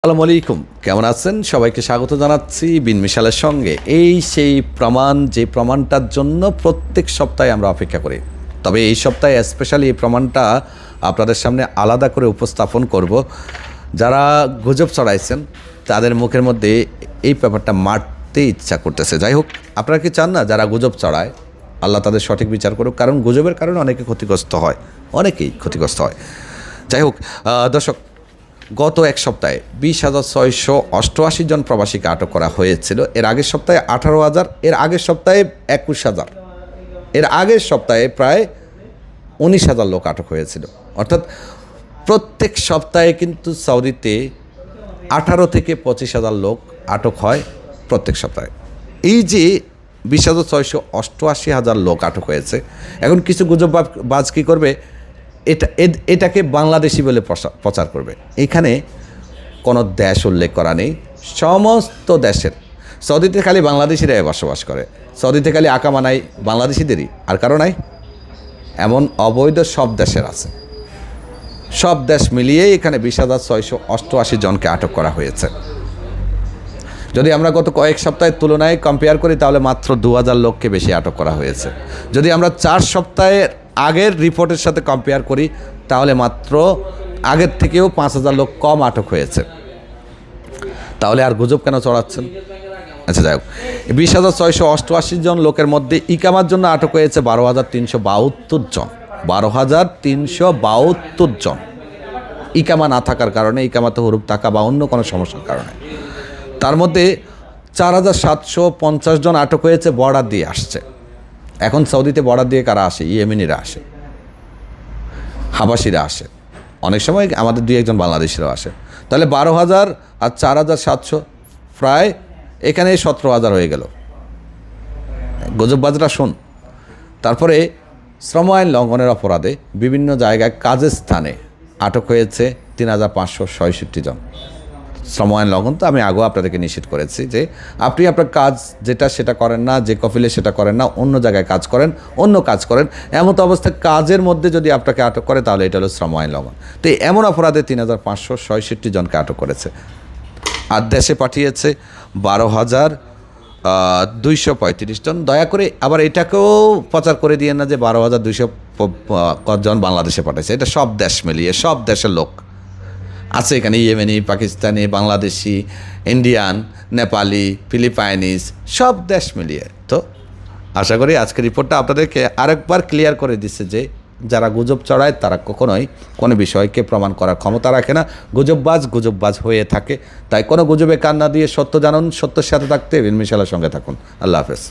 আসসালামু আলাইকুম, কেমন আছেন? সবাইকে স্বাগত জানাচ্ছি বিন মিশালের সঙ্গে। এই সেই প্রমাণ, যে প্রমাণটার জন্য প্রত্যেক সপ্তাহে আমরা অপেক্ষা করি। তবে এই সপ্তাহে স্পেশালি এই প্রমাণটা আপনাদের সামনে আলাদা করে উপস্থাপন করব। যারা গুজব ছড়াইছেন তাদের মুখের মধ্যে এই ব্যাপারটা মারতে ইচ্ছা করতেছে। যাই হোক, আপনারা কি চান না যারা গুজব ছড়ায় আল্লাহ তাদের সঠিক বিচার করুক? কারণ গুজবের কারণে অনেকে ক্ষতিগ্রস্ত হয়, অনেকেই ক্ষতিগ্রস্ত হয়। যাই হোক দর্শক, গত এক সপ্তাহে 20,688 জন প্রবাসীকে আটক করা হয়েছিল। এর আগের সপ্তাহে 18,000, এর আগের সপ্তাহে 21,000, এর আগের সপ্তাহে প্রায় 19,000 লোক আটক হয়েছিল। অর্থাৎ প্রত্যেক সপ্তাহে কিন্তু সৌদিতে 18 থেকে 25,000 লোক আটক হয় প্রত্যেক সপ্তাহে। এই যে 20,688 লোক আটক হয়েছে, এখন কিছু গুজববাজ কী করবে, এটাকে বাংলাদেশি বলে প্রচার করবে। এখানে কোনো দেশ উল্লেখ করা নেই, সমস্ত দেশের। সৌদিতে খালি বাংলাদেশিরাই বসবাস করে, সৌদিতে খালি আকামা নাই বাংলাদেশিদেরই, আর কারো নাই। এমন অবৈধ সব দেশের আছে, সব দেশ মিলিয়েই এখানে 20,688 জনকে আটক করা হয়েছে। যদি আমরা গত কয়েক সপ্তাহের তুলনায় কম্পেয়ার করি তাহলে মাত্র 2,000 লোককে বেশি আটক করা হয়েছে। যদি আমরা 4 সপ্তাহের আগের রিপোর্টের সাথে কম্পেয়ার করি তাহলে মাত্র আগের থেকেও 5,000 লোক কম আটক হয়েছে। তাহলে আর গুজব কেন চড়াচ্ছেন? আচ্ছা যাই হোক, 20,688 জন লোকের মধ্যে ইকামার জন্য আটক হয়েছে 12,372 জন। 12,372 জন ইকামা না থাকার কারণে, ইকামাতে হরুপ থাকা বা অন্য কোনো সমস্যার কারণে। তার মধ্যে 4,750 জন আটক হয়েছে বর্ডার দিয়ে আসছে। এখন সৌদিতে বর্ডার দিয়ে কারা আসে? ইয়েমেনিরা আসে, হাবাসিরা আসে, অনেক সময় আমাদের 2-1 বাংলাদেশিরাও আসে। তাহলে 12,000 আর 4,700 প্রায় এখানে 17,000 হয়ে গেল। গুজববাজরা শোন। তারপরে শ্রম আইন লঙ্ঘনের অপরাধে বিভিন্ন জায়গায় কাজের স্থানে আটক হয়েছে 3,566 জন। শ্রম আইন লঙ্ঘন তো আমি আগেও আপনাদেরকে নিষেধ করেছি যে আপনি আপনার কাজ যেটা সেটা করেন না, যে কফিলে সেটা করেন না, অন্য জায়গায় কাজ করেন, অন্য কাজ করেন। এমন অবস্থায় কাজের মধ্যে যদি আপনাকে আটক করে তাহলে এটা হলো শ্রম আইন লঙ্ঘন। তো এমন অপরাধে 3,566 জনকে আটক করেছে। আর দেশে পাঠিয়েছে 12,235 জন। দয়া করে আবার এটাকেও প্রচার করে দিয়ে না যে 12,200 জন বাংলাদেশে পাঠিয়েছে। এটা সব দেশ মিলিয়ে, সব দেশের লোক আছে এখানে, ইয়েমেনি, পাকিস্তানি, বাংলাদেশি, ইন্ডিয়ান, নেপালি, ফিলিপাইনিস, সব দেশ মিলিয়ে। তো আশা করি আজকের রিপোর্টটা আপনাদেরকে আরেকবার ক্লিয়ার করে দিচ্ছে যে যারা গুজব চড়ায় তারা কখনোই কোনো বিষয়কে প্রমাণ করার ক্ষমতা রাখে না। গুজববাজ হয়ে থাকে। তাই কোনো গুজবে কান না দিয়ে সত্য জানুন, সত্যের সাথে থাকতে বিন মিশালের সঙ্গে থাকুন। আল্লাহ হাফেজ।